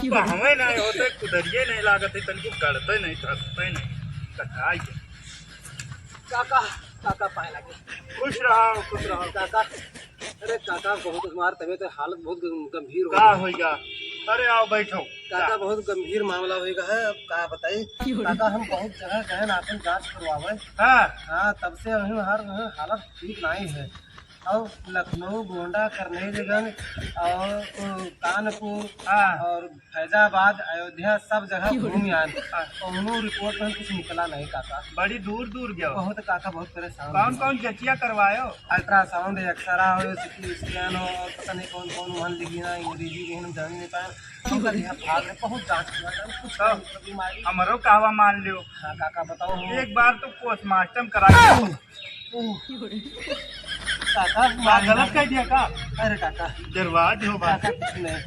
हमें नहीं होते कुदरिए नहीं लागत तनिको गड़ते नहीं थकते नहीं कटाई के। काका काका पाए लगे। खुश रहो काका। अरे काका बहुत हमार तबीयत हालत बहुत गंभीर हो का गई। होगा। अरे आओ बैठो। काका बहुत गंभीर मामला होगा है। अब का बताई काका, हम बहुत जगह गए ना अपन जांच करवावे। हाँ हाँ, तब से वहीं हर हालत ठीक नहीं है। और लखनऊ, गोंडा, करनेलगंज और कानपुर हाँ और फैजाबाद, अयोध्या सब जगह घूम आए। कौनो रिपोर्ट में कुछ निकला नहीं काका। बड़ी दूर दूर गयो। बहुत काका बहुत परेशान कौन हैं। कौन जचिया करवायो। अल्ट्रासाउंड, एक्सरा हो, सिटी स्कैन हो, और पता नहीं कौन कौन मन लिखी ना अंग्रेजी के हम जान नहीं पाए। बहुत जांच किया था, कुछ नहीं, बीमारी। हमरो कहवा मान लियो। हाँ काका बताओ हम। एक बार तो पोस्टमार्टम करा काका गलत कह दिया का। अरे काका दरवाज हो काका कुछ नहीं।